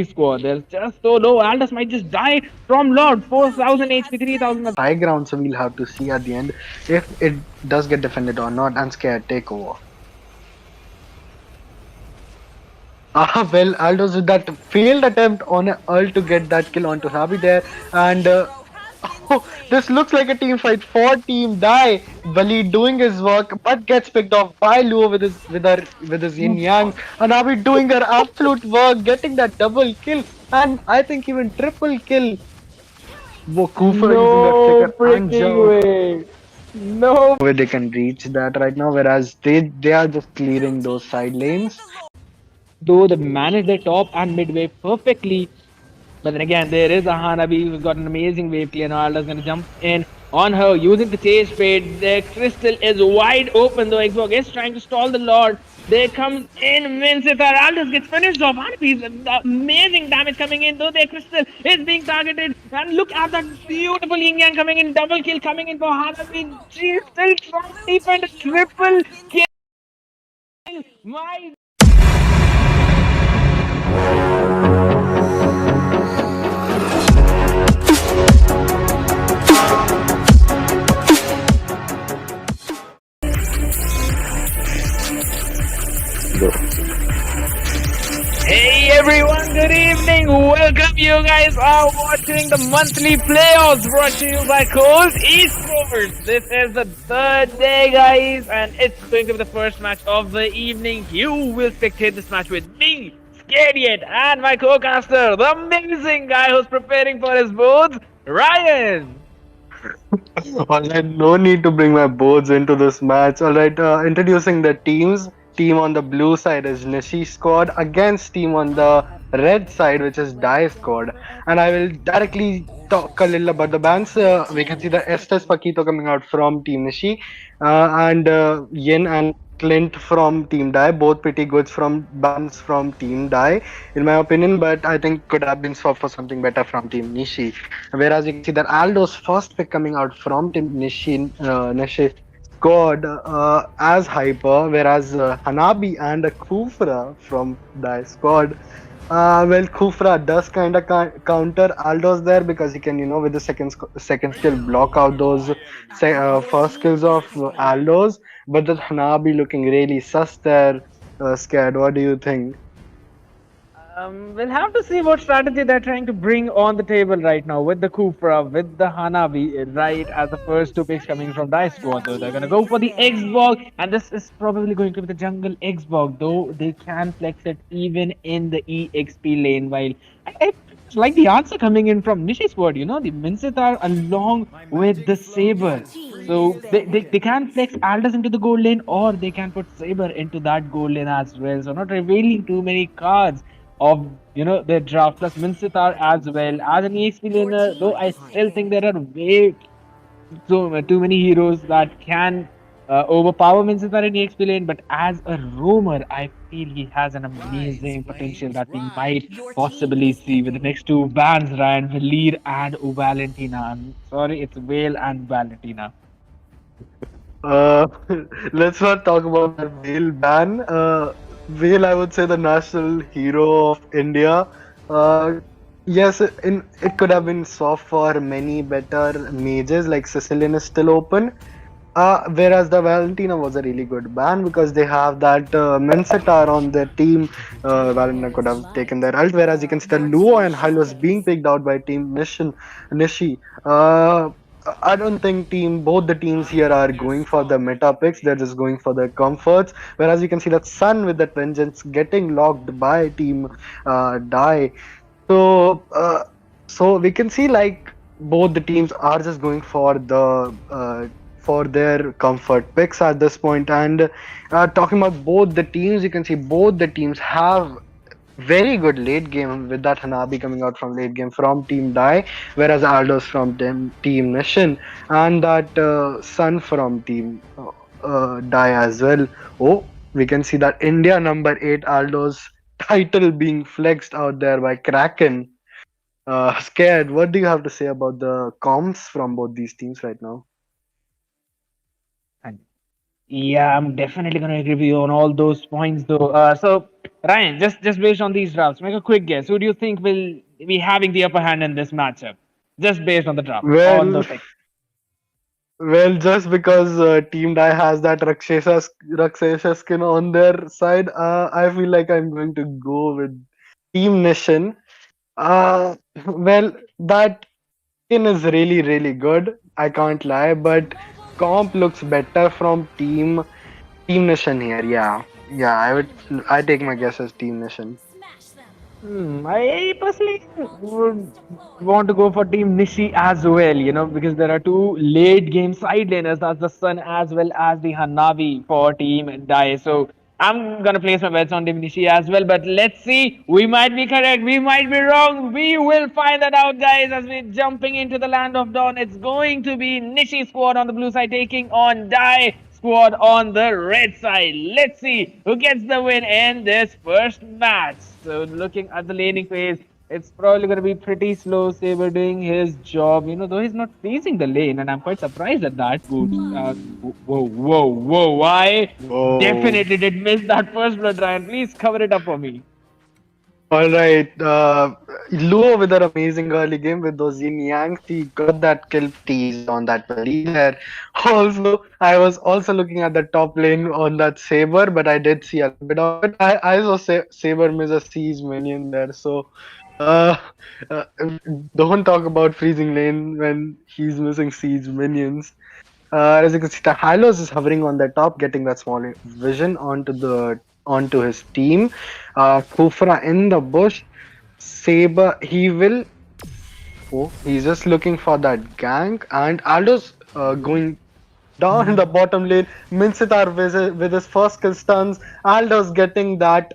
squad. They're just so low. Aldous might just die from Lord. 4,000 HP, 3,000. High ground, so we'll have to see at the end if it does get defended or not, and Scared take over. Well, Aldo's with that failed attempt on a ult to get that kill onto Nabi there, and oh, this looks like a team fight for Team Die. Bali doing his work, but gets picked off by Luo with his Yin Yang, and Nabi doing her absolute work, getting that double kill, and I think even triple kill. Kufa using that No flicker and freaking jump. way. No. Where they can reach that right now, whereas they are just clearing those side lanes. Though they manage their top and mid wave perfectly. But then again, there is a Hanabi who's got an amazing wave clear. Now Alda's going to jump in on her using the chase trade. The crystal is wide open though. Xbox is trying to stall the Lord. There comes in Mincitar. Aldous gets finished off. Hanabi's amazing damage coming in though. Their crystal is being targeted. And look at that beautiful yin yang coming in. Double kill coming in for Hanabi. She's still trying to defend a triple kill. My Hey everyone, good evening. Welcome. You guys are watching the monthly playoffs brought to you by Coles Esports. This is the third day, guys, and it's going to be the first match of the evening. You will spectate this match with me, Scared Yet, and my co-caster, the amazing guy who's preparing for his booth, Ryan. Alright, no need to bring my boards into this match. Alright, introducing the teams. Team on the blue side is Nishi squad against team on the red side, which is Dai squad. And I will directly talk a little about the bans. We can see the Estes Paquito coming out from team Nishi, and Yin and Clint from Team Dai, both pretty good from bans from Team Dai, in my opinion, but I think could have been swapped for something better from Team Nishi. Whereas you can see that Aldo's first pick coming out from Team Nishi scored as Hyper, whereas Hanabi and Kufra from Dai squad. Well, Kufra does kind of counter Aldos there because he can, with the second skill block out those first skills of Aldos. But the Hanabi looking really sus there. Scared. What do you think? We'll have to see what strategy they're trying to bring on the table right now with the Kufra, with the Hanabi, right as the first two picks coming from Dice Squad. Though they're gonna go for the Xbox, and this is probably going to be the jungle Xbox. Though they can flex it even in the EXP lane. While I like the answer coming in from Nishi's word, the Mincitar along with the Saber. So they can flex Aldous into the gold lane, or they can put Saber into that gold lane as well. So not revealing too many cards of their draft plus Mincitar as well as an EXP laner. Though I still think there are way too many heroes that can overpower Mincitar in EXP lane. But as a roamer, I feel he has an amazing potential that we might possibly see with the next two bans, Ryan, Valir and Valentina. I'm sorry, it's Vale and Valentina. Uh, let's not talk about that Whale ban. Whale, I would say the national hero of India. Yes, it could have been soft for many better mages, like Sicilian is still open. Whereas the Valentina was a really good ban because they have that Mensetar on their team. Valentina could have taken their ult, whereas you can see the Luo and Hyle was being picked out by Team Nishi. I don't think both the teams here are going for the meta picks. They're just going for the comforts. Whereas you can see that Sun with that vengeance getting locked by Team Die. So so we can see like both the teams are just going for their comfort picks at this point. And talking about both the teams, you can see both the teams have very good late game with that Hanabi coming out from late game from Team Dai, whereas Aldos from Team Mission, and that Sun from Team Dai as well. Oh, we can see that India number 8 Aldos title being flexed out there by Kraken. Scared, what do you have to say about the comms from both these teams right now? Yeah, I'm definitely gonna agree with you on all those points, though. So Ryan, just based on these drafts, make a quick guess. Who do you think will be having the upper hand in this matchup? Just based on the draft, on Well, the pick. well, just because Team Dai has that Rakshasa skin on their side, I feel like I'm going to go with Team Nation. Uh, well, that skin is really, really good. I can't lie, but comp looks better from Team Nation here. Yeah, yeah. I take my guess as Team Nation. I personally would want to go for Team Nishi as well, because there are two late game side laners, that's the Sun as well as the Hanabi for Team Dai. So I'm gonna place my bets on Team Nishi as well, but let's see. We might be correct, we might be wrong. We will find that out, guys, as we're jumping into the land of dawn. It's going to be Nishi squad on the blue side taking on Dai squad on the red side. Let's see who gets the win in this first match. So looking at the laning phase, it's probably going to be pretty slow. Saber doing his job, though he's not freezing the lane, and I'm quite surprised at that. Boots. Whoa, whoa, whoa! Why? Whoa. Definitely did miss that first blood, Ryan. Please cover it up for me. All right, Luo with an amazing early game with those yin yangs. He got that kill pretty easy on that valley there. Also, I was also looking at the top lane on that Saber, but I did see a little bit of it. I saw Saber miss a siege minion there, so uh, uh, don't talk about freezing lane when he's missing siege minions. As you can see, the Hylos is hovering on the top, getting that small vision onto his team. Kufra in the bush. Saber, he will. Oh, he's just looking for that gank, and Aldo's going down in the bottom lane. Mincetar with his first kill stuns. Aldo's getting that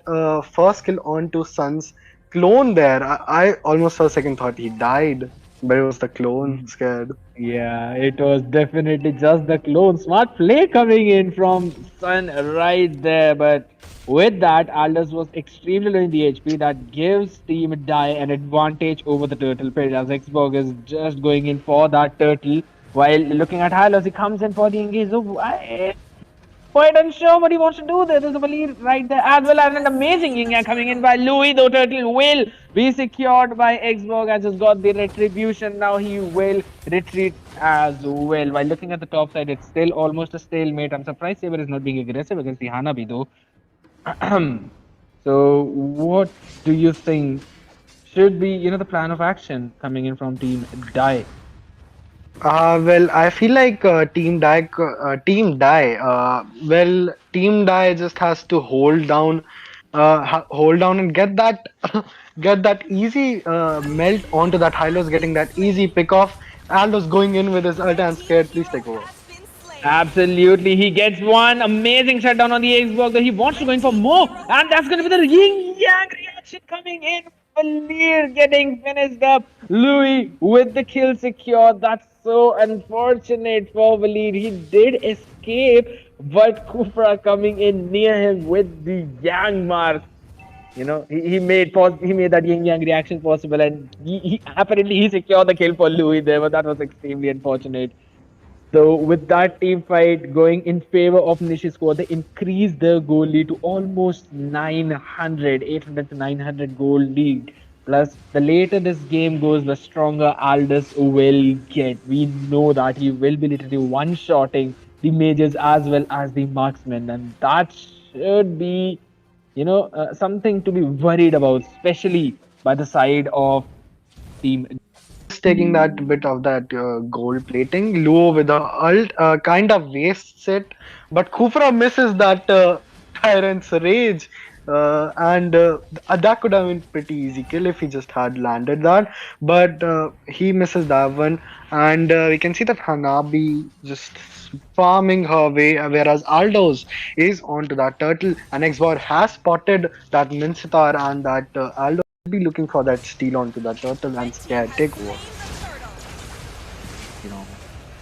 first kill onto Sun's clone there. I almost for a second thought he died, but it was the clone. Scared. Yeah, it was definitely just the clone. Smart play coming in from Sun right there. But with that, Aldous was extremely low in the HP. That gives Team Die an advantage over the turtle pit as Xbox is just going in for that turtle. While looking at Hylos, he comes in for the engage. So quite unsure what he wants to do there. There's a lead right there as well as an amazing yin yang coming in by Louis. Though Turtle will be secured by Xbox as he's got the retribution. Now he will retreat as well. While looking at the top side, it's still almost a stalemate. I'm surprised Saber is not being aggressive against the Hanabi though. So what do you think should be, the plan of action coming in from Team Die? Well, I feel like Team Die just has to hold down and get that, get that easy melt onto that Hylos, getting that easy pick off. Aldo's going in with his ult and scared. Please take over. Absolutely, he gets one amazing shutdown on the Xbox. Though he wants to go in for more, and that's going to be the yin yang reaction coming in. Valir getting finished up. Louis with the kill secure. That's so unfortunate for Valir. He did escape, but Kufra coming in near him with the yang mark. He made that yin yang reaction possible, and he apparently he secured the kill for Louis there, but that was extremely unfortunate. So with that team fight going in favor of Nishi squad, they increased their goal lead to almost 900, 800 to 900 goal lead. Plus, the later this game goes, the stronger Aldous will get. We know that he will be literally one-shotting the mages as well as the marksmen, and that should be, something to be worried about, especially by the side of team. Just taking that bit of that gold plating. Luo with a ult kind of wastes it, but Kufra misses that Tyrant's Rage. And that could have been pretty easy kill if he just had landed that, but he misses that one, and we can see that Hanabi just farming her way, whereas Aldos is onto that turtle, and Xbar has spotted that Mincetar, and that Aldo will be looking for that steal onto that turtle and scare take over. you know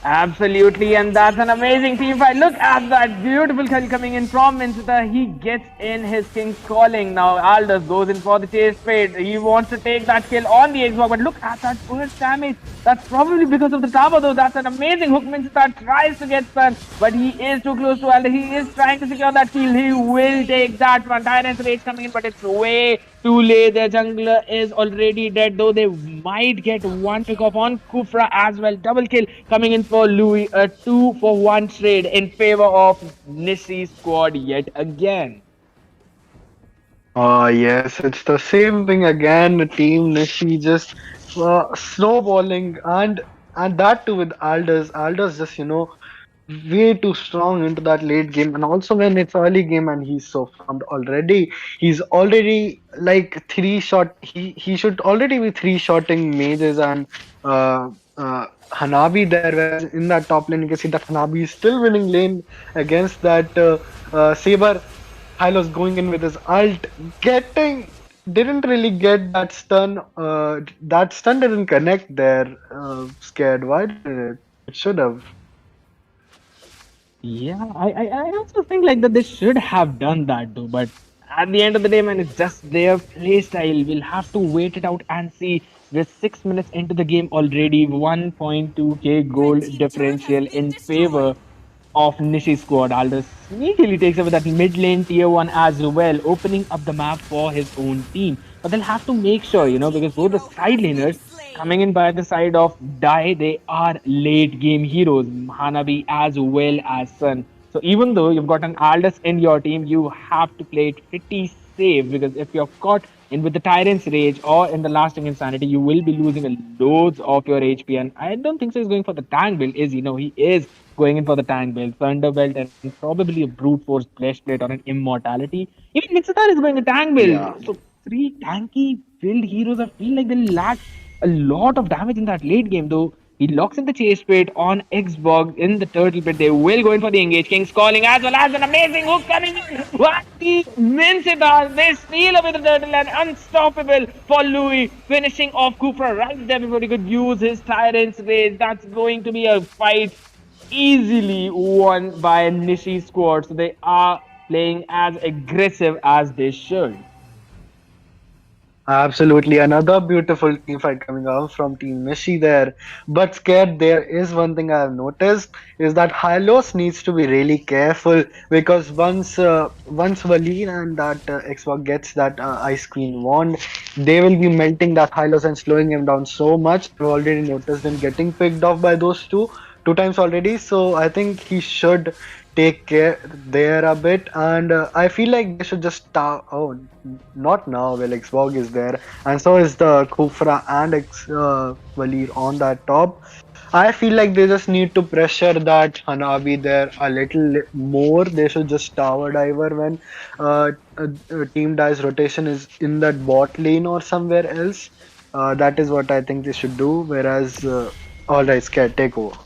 Absolutely, and that's an amazing team fight. Look at that beautiful kill coming in from Minchita. He gets in his King's Calling. Now Aldous goes in for the chase fade. He wants to take that kill on the Xbox, but look at that burst damage. That's probably because of the tower though. That's an amazing hook. Minchita tries to get stunned, but he is too close to Aldous. He is trying to secure that kill. He will take that one. Tyrant's Rage coming in, but it's way too late. Their jungler is already dead, though they might get one pick off on Kufra as well. Double kill coming in for Louis. A 2-for-1 trade in favor of Nishi's squad yet again. Yes, it's the same thing again. Team Nishi just snowballing, and that too with Aldous. Aldous just way too strong into that late game, and also when it's early game and he's so farmed already. He's already like three shot. He should already be three shotting mages and Hanabi there. Whereas in that top lane, you can see that Hanabi is still winning lane against that Saber. Hylos going in with his ult, getting didn't really get that stun. That stun didn't connect there. Scared. Why did it? It should have. Yeah, I also think like that they should have done that though, but at the end of the day, man, it's just their play style. We'll have to wait it out and see. We're 6 minutes into the game already. 1.2k gold differential in favor of Nishi's squad. Aldous sneakily takes over that mid lane tier 1 as well, opening up the map for his own team. But they'll have to make sure, because both the side laners coming in by the side of Dai, they are late game heroes, Hanabi as well as Sun. So even though you've got an Aldous in your team, you have to play it pretty safe because if you're caught in with the Tyrant's Rage or in the Lasting Insanity, you will be losing a loads of your HP. And I don't think so he's going for the tank build, is he is going in for the tank build, Thunderbelt, and probably a brute force flesh plate or an immortality. Even Nixitar is going a tank Yeah. build. So three tanky build heroes, I feel like they'll lack a lot of damage in that late game, though. He locks in the chase pit on Xbox in the turtle pit. They will go in for the engage. King's calling as well as an amazing hook coming in. What the Mincitas? They steal away the turtle and unstoppable for Louis. Finishing off Cooper right there before he could use his Tyrant's Rage. That's going to be a fight easily won by Nishi's squad. So they are playing as aggressive as they should. Absolutely, another beautiful team fight coming out from Team Mishi there. But scared, there is one thing I have noticed is that Hylos needs to be really careful because once Valeen and that Xbox gets that Ice Queen wand, they will be melting that Hylos and slowing him down so much. I've already noticed him getting picked off by those two times already. So I think he should take care there a bit, and I feel like they should just start. Oh, not now. Well, Xborg is there, and so is the Kufra and Valir on that top. I feel like they just need to pressure that Hanabi there a little more. They should just tower diver when team dies rotation is in that bot lane or somewhere else. That is what I think they should do. Whereas, all right, Scared, take over.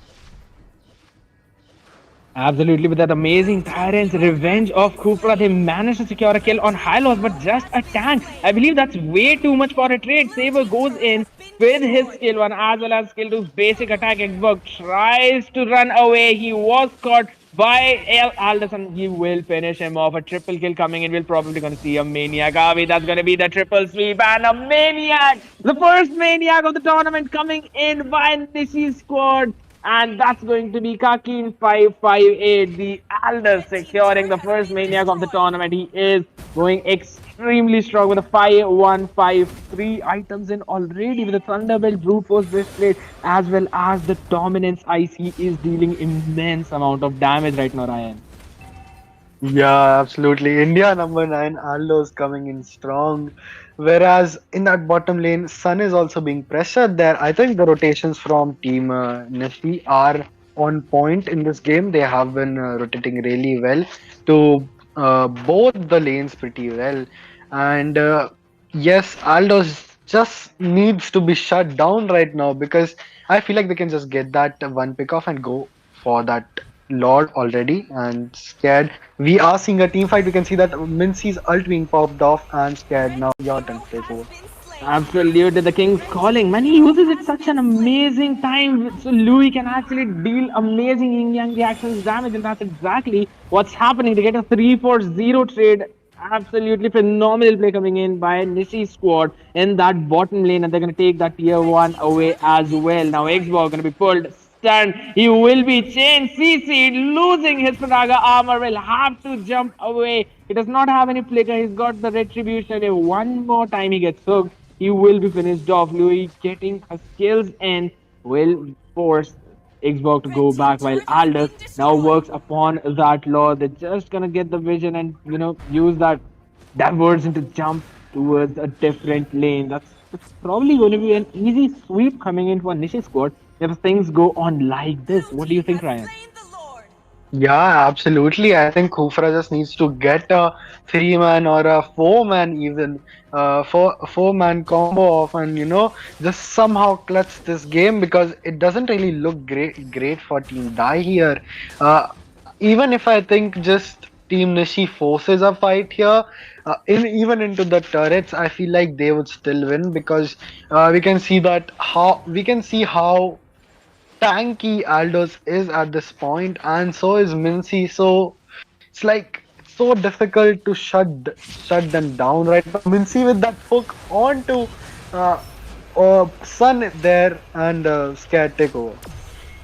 Absolutely, with that amazing Tyrant's Revenge of Kupra, they managed to secure a kill on Hylos, but just a tank. I believe that's way too much for a trade. Saber goes in with his skill 1 as well as skill 2's basic attack. Xbox tries to run away. He was caught by El Aldous and he will finish him off. A triple kill coming in. We're probably going to see a Maniac. Avi, that's going to be the triple sweep and a Maniac. The first Maniac of the tournament coming in by Nishi's squad. And that's going to be Kakin 558, the Aldous securing the first Maniac of the tournament. He is going extremely strong with a 5-1-5-3 items in already with the Thunderbolt, Brute Force Breastplate, as well as the Dominance Ice. He is dealing immense amount of damage right now, Ryan. Yeah, absolutely. India number 9, Aldo is coming in strong. Whereas in that bottom lane, Sun is also being pressured there. I think the rotations from Team Nishi are on point in this game. They have been rotating really well to both the lanes pretty well. And yes, Aldos just needs to be shut down right now because I feel like they can just get that one pick off and go for that Lord already and Scared. We are seeing a team fight. We can see that Mincey's ult being popped off and Scared. Now your turn to take over. Absolutely, the king's calling. Man, he uses it such an amazing time. So Louis can actually deal amazing yin yang reactions damage, and that's exactly what's happening. To get a 3-4-0 trade. Absolutely phenomenal play coming in by Nishi's squad in that bottom lane, and they're gonna take that tier one away as well. Now Xbox gonna be pulled. Stunned. He will be chained. CC'd, losing his Praga armor. Will have to jump away. He does not have any flicker. He's got the retribution. If one more time he gets hooked, he will be finished off. Louis getting her skills and will force Xbox to go back while Aldous now works upon that law. They're just gonna get the vision and use that diversion to jump towards a different lane. That's probably going to be an easy sweep coming in for Nishi squad if things go on like this. What do you think, Ryan? Yeah, absolutely. I think Kufra just needs to get a 3 man or a 4 man even, four man combo off, and just somehow clutch this game, because it doesn't really look great for Team Die here. Even if I think just Team Nishi forces a fight here, even into the turrets, I feel like they would still win, because we can see how tanky Aldous is at this point, and so is Mincy. So it's so difficult to shut them down right now. Mincy with that hook onto uh, Sun there, and Scared take over.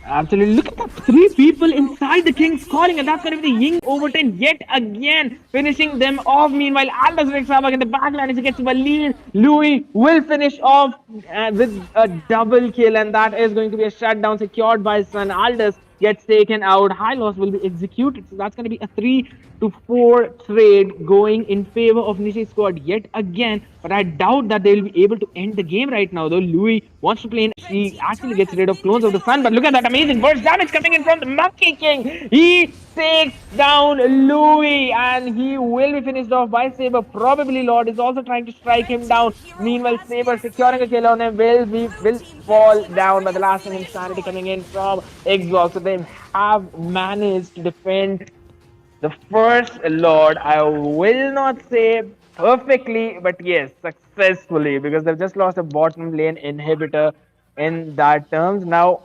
Absolutely. Look at the three people inside the King's calling, and that's going to be the Ying Overton yet again, finishing them off. Meanwhile, Aldous Rexabak in the backline as he gets to a lead. Louis will finish off with a double kill, and that is going to be a shutdown secured by Sun. Aldous gets taken out. High loss will be executed. So that's going to be a 3-4 trade going in favor of Nishi squad yet again. But I doubt that they will be able to end the game right now, though. Louis wants to play in. He actually gets rid of clones of the sun. But look at that amazing burst damage coming in from the Monkey King. He takes down Louis, and he will be finished off by Saber. Probably Lord is also trying to strike him down. Meanwhile, Saber securing a kill on him will fall down by the lasting insanity coming in from Xbox. So they have managed to defend the first Lord. I will not say perfectly, but yes, successfully, because they've just lost a bottom lane inhibitor in that terms. Now,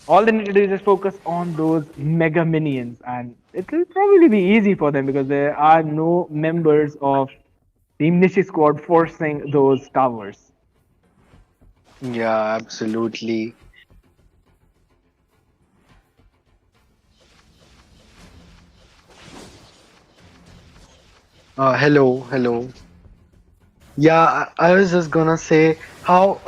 all they need to do is just focus on those mega minions, and it will probably be easy for them because there are no members of Team Nishi squad forcing those towers. Yeah, absolutely. Hello. Yeah, I was just gonna say how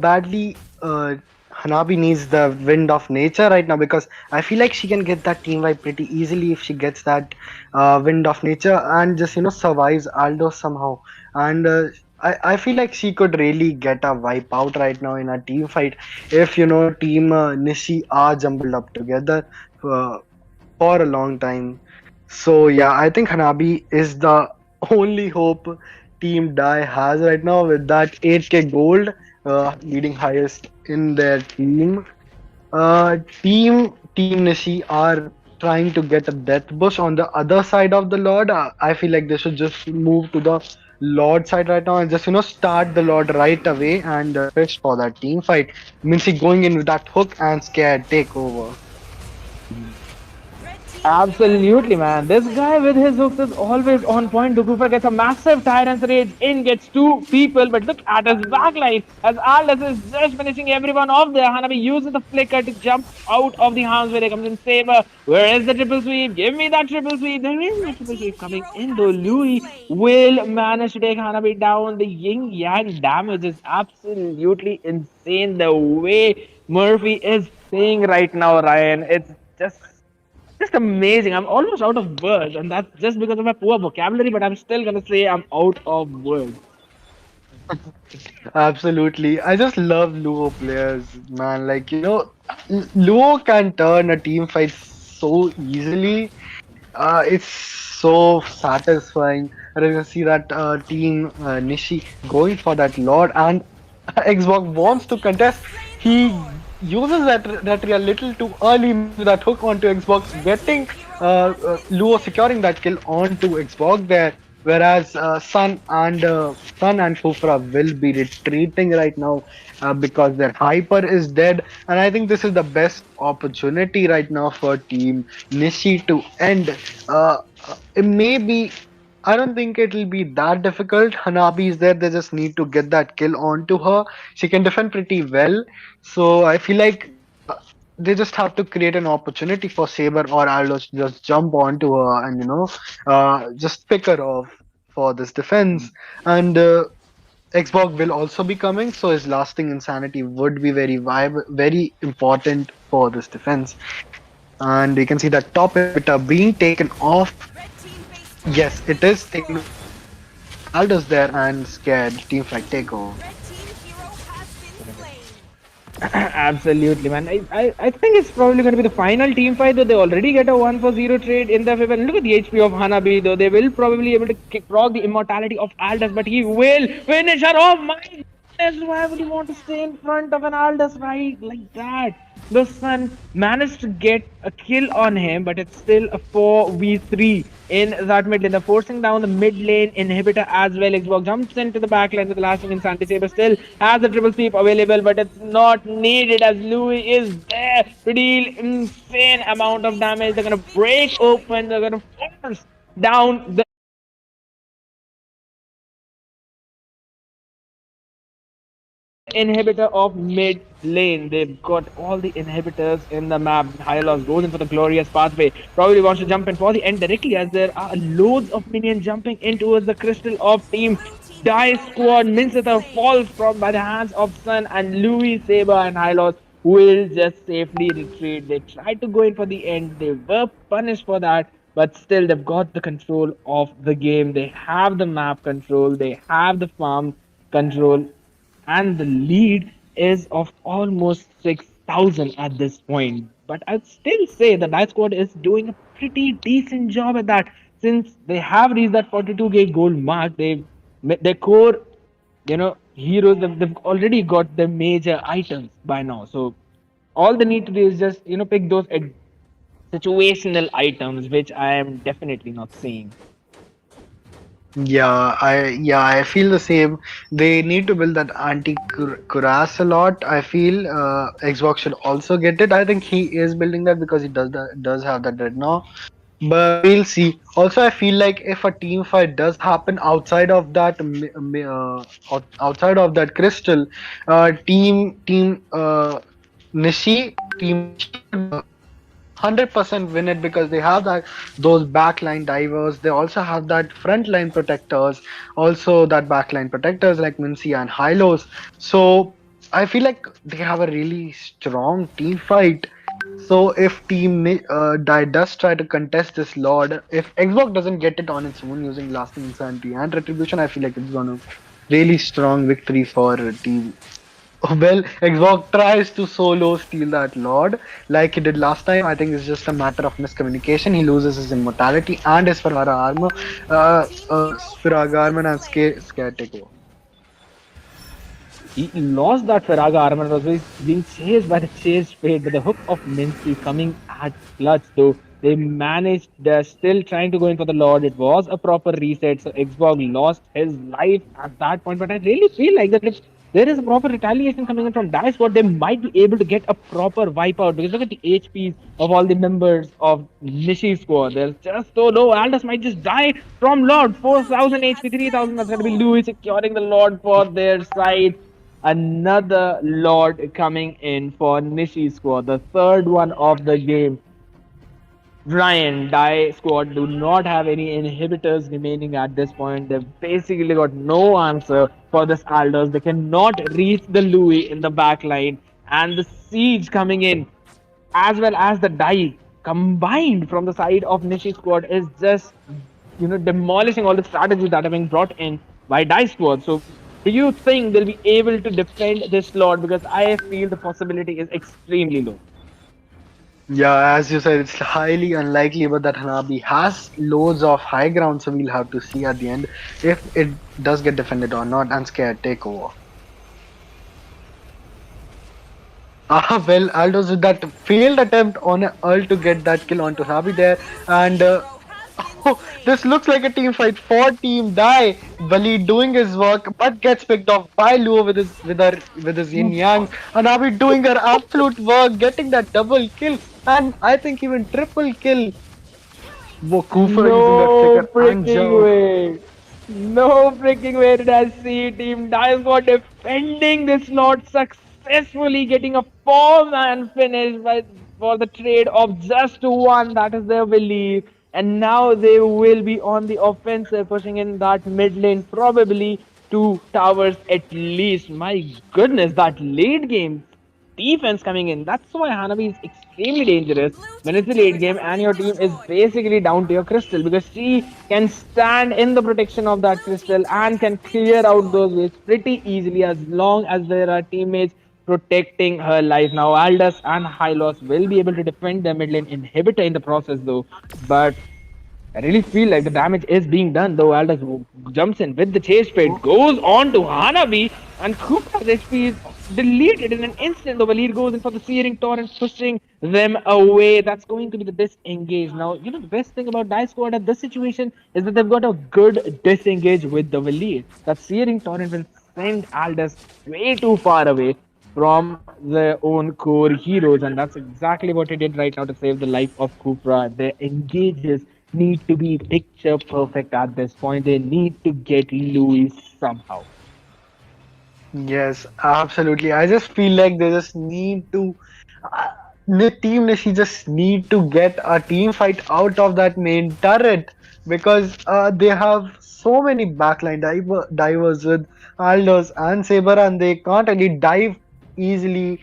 badly Hanabi needs the wind of nature right now, because I feel like she can get that team wipe pretty easily if she gets that wind of nature and just survives Aldo somehow. And I feel like she could really get a wipe out right now in a team fight if Team Nishi are jumbled up together uh, for a long time. So yeah, I think Hanabi is the only hope Team Die has right now, with that 8k gold, leading highest in their team. Team Nishi are trying to get a death bush on the other side of the Lord. I feel like they should just move to the Lord side right now and just start the Lord right away and fish for that team fight. Mincy going in with that hook and Scared take over. Absolutely, man. This guy with his hooks is always on point. Cooper gets a massive Tyrant's Rage in, gets two people, but look at his backline as Aldous is just finishing everyone off there. Hanabi uses the flicker to jump out of the harm's way. There comes in Saber. Where is the triple sweep? Give me that triple sweep. There is no triple sweep coming in, though. Louis will manage to take Hanabi down. The yin yang damage is absolutely insane. The way Murphy is playing right now, Ryan, it's just amazing. I'm almost out of words, and that's just because of my poor vocabulary, but I'm still gonna say I'm out of words. Absolutely. I just love Luo players, man. Like, Luo can turn a team fight so easily. It's so satisfying. And you can see that team Nishi going for that Lord, and Xbox wants to contest. He uses that a little too early with that hook onto Xbox, getting Luo securing that kill onto Xbox there. whereas Sun and Fufra will be retreating right now because their hyper is dead, and I think this is the best opportunity right now for Team Nishi to end. It may be. I don't think it'll be that difficult. Hanabi is there; they just need to get that kill onto her. She can defend pretty well, so I feel like they just have to create an opportunity for Saber or Aldo to just jump onto her and just pick her off for this defense. And Xbox will also be coming, so his lasting insanity would be very important for this defense. And you can see that top inhibitor being taken off. Yes, it is taken off because Aldo's there and scared teamfight takeover. Absolutely, man. I think it's probably going to be the final team fight, though they already get a 1 for 0 trade in their favor. And look at the HP of Hanabi, though. They will probably able to proc the immortality of Aldous, but he will finish her off. My goodness, why would you want to stay in front of an Aldous right like that? The Sun managed to get a kill on him, but it's still a 4v3 in that mid lane. They're forcing down the mid lane inhibitor as well. Xbox jumps into the back line with the last Insanity Saber. Still has a triple sweep available, but it's not needed as Louis is there to deal insane amount of damage. They're gonna break open. They're gonna force down the inhibitor of mid lane. They've got all the inhibitors in the map. Hylos goes in for the glorious pathway. Probably wants to jump in for the end directly as there are loads of minions jumping in towards the crystal of team. Die squad. Minseta falls from by the hands of Sun and Louis, Saber and Hylos will just safely retreat. They tried to go in for the end. They were punished for that. But still, they've got the control of the game. They have the map control. They have the farm control, and the lead is of almost 6,000 at this point. But I'd still say the Dice Squad is doing a pretty decent job at that since they have reached that 42k gold mark. Their core, heroes, they've already got the major items by now. So all they need to do is just pick those situational items, which I am definitely not seeing. I feel the same. They need to build that anti cuirass a lot. I feel Xbox should also get it. I think he is building that because he does have that right now. But we'll see. Also, I feel like if a team fight does happen outside of that crystal, Nishi would 100% win it because they have that those backline divers. They also have that frontline protectors. Also, that backline protectors like Mincy and Hylos. So I feel like they have a really strong team fight. So if does try to contest this Lord, if Xbox doesn't get it on its own using lasting insanity and retribution, I feel like it's gonna really strong victory for Team. Well, Xbox tries to solo steal that Lord like he did last time. I think it's just a matter of miscommunication. He loses his immortality and his Firaga armor and scare take over. He lost that Feraga armor and was being chased by the chase fate, but the hook of Minsky coming at clutch though. They managed, they're still trying to go in for the Lord. It was a proper reset, so Xbox lost his life at that point. But I really feel like that if there is a proper retaliation coming in from Dice Squad, they might be able to get a proper wipeout. Because look at the HPs of all the members of Nishi squad. They're just so low. Aldous might just die from Lord. 4,000 HP, 3,000. That's going to be Louis securing the Lord for their side. Another Lord coming in for Nishi squad, the third one of the game. Ryan, Die squad do not have any inhibitors remaining at this point. They've basically got no answer for this Aldous. They cannot reach the Louis in the back line. And the siege coming in, as well as the Die combined from the side of Nishi squad, is just demolishing all the strategies that are being brought in by Die squad. So do you think they'll be able to defend this Lord? Because I feel the possibility is extremely low. Yeah, as you said, it's highly unlikely, but that Hanabi has loads of high ground, so we'll have to see at the end if it does get defended or not and scare takeover. Well, Aldo's with that failed attempt on a ult to get that kill onto Hanabi there, and This looks like a team fight for Team Dai. Bali doing his work, but gets picked off by Luo with his yin yang. And Abi doing her absolute work, getting that double kill, and I think even triple kill. Kufa using that No flicker and freaking jump. way. No freaking way did I see Team Dive defending this slot successfully, getting a four-man finish for the trade of just one. That is their belief. And now they will be on the offensive, pushing in that mid lane, probably two towers at least. My goodness, that late game defense coming in. That's why Hanabi is extremely dangerous when it's a late game and your team is basically down to your crystal, because she can stand in the protection of that crystal and can clear out those waves pretty easily as long as there are teammates protecting her life. Now Aldous and Hylos will be able to defend their mid lane inhibitor in the process though, but I really feel like the damage is being done, though Aldous jumps in with the chase fade, goes on to Hanabi, and Kupra's HP is deleted in an instant. The lead goes in for the Searing Torrent, pushing them away. That's going to be the disengage. Now, the best thing about Dice Squad at this situation is that they've got a good disengage with the lead. That Searing Torrent will send Aldous way too far away from their own core heroes, and that's exactly what he did right now to save the life of Kupra. Their engages need to be picture perfect at this point. They need to get Louis somehow. Yes, absolutely. I just feel like they just need to. Team Nishi just need to get a team fight out of that main turret because they have so many backline divers with Aldous and Saber, and they can't really dive easily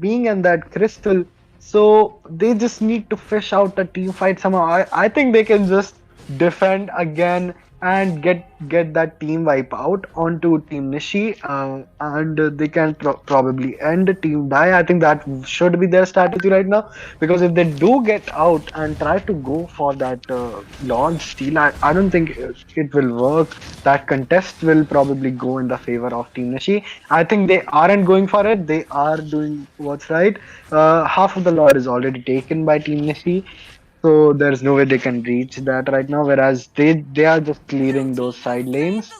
being in that crystal. So they just need to fish out a team fight somehow. I think they can just defend again and get that team wipe out onto Team Nishi, and they can probably end Team Dai. I think that should be their strategy right now, because if they do get out and try to go for that launch steal, I don't think it will work. That contest will probably go in the favor of Team Nishi. I think they aren't going for it. They are doing what's right. Half of the lore is already taken by Team Nishi, so there's no way they can reach that right now. Whereas they are just clearing those side lanes.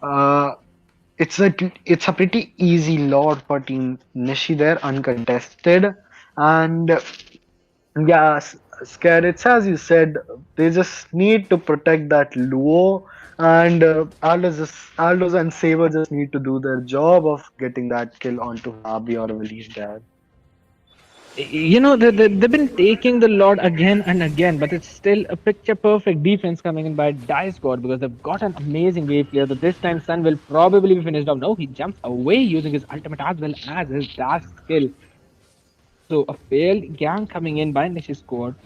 Uh, it's a pretty easy lot for Team Nishi there, uncontested, and yeah, scared. It's as you said, they just need to protect that Luo, and Aldous and Saber just need to do their job of getting that kill onto Hanabi or release that. They've been taking the Lord again and again, but it's still a picture perfect defense coming in by Dice Squad because they've got an amazing wave clear. That this time Sun will probably be finished off. No, he jumps away using his ultimate as well as his dash skill. So a failed gang coming in by Nishi's squad.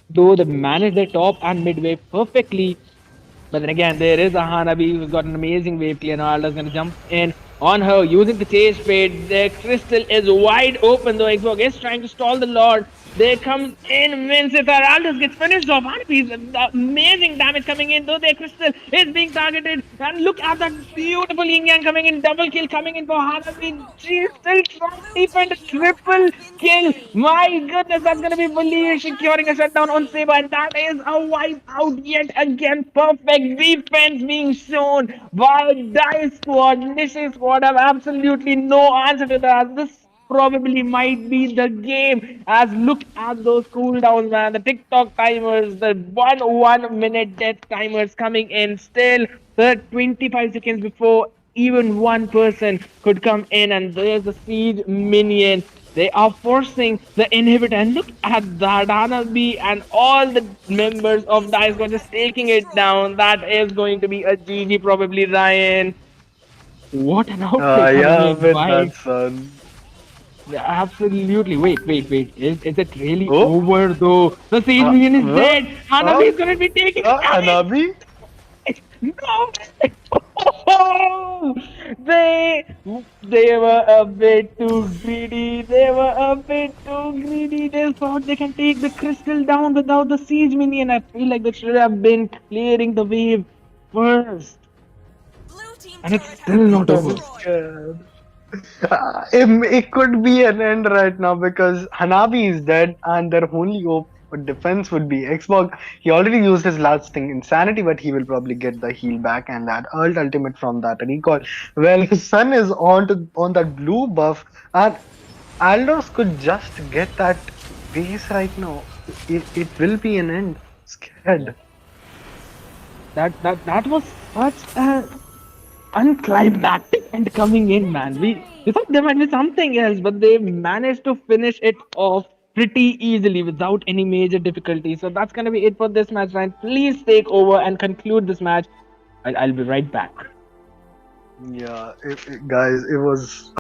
Though they manage their top and mid wave perfectly, but then again, there is a Hanabi who's got an amazing wave clear. Now Alda's gonna jump in on her using the chase fade. The crystal is wide open though. Xbox is trying to stall the Lord. There comes in Vincent. Aldous gets finished off. Hanabi's amazing damage coming in though. Their crystal is being targeted. And look at that beautiful yin yang coming in. Double kill coming in for Hanabi. She's still trying to defend a triple kill. My goodness, that's gonna be Bully securing a shutdown on Saber, and that is a wipe out yet again. Perfect defense being shown by Dice Squad. Nishi Squad have absolutely no answer to that. This probably might be the game. As look at those cooldowns, man. The TikTok timers, the 1 minute death timers coming in. Still, the 25 seconds before even one person could come in, and there's a siege minion. They are forcing the inhibitor, and look at that Hanabi and all the members of Dice Squad just taking it down. That is going to be a GG, probably, Ryan. What an outplay coming Yeah, in with by. that son. Yeah, absolutely. Wait. Is it really Oh, over though? The siege minion is what? dead. Hanabi is gonna be taking damage. Hanabi? No! Oh, they they were a bit too greedy. They were a bit too greedy. They thought they can take the crystal down without the siege minion. I feel like they should have been clearing the wave first. And it's still not I'm over. scared. It could be an end right now because Hanabi is dead and their only hope defense would be Xbox. He already used his last thing, Insanity, but he will probably get the heal back and that ultimate from that recall. Well, his son is on that blue buff, and Aldous could just get that base right now. It will be an end. Yeah. Scared. That was such a unclimactic end coming in, man. We thought there might be something else, but they managed to finish it off pretty easily without any major difficulty. So that's gonna be it for this match, Ryan. Please take over and conclude this match. I'll be right back. Yeah, guys, it was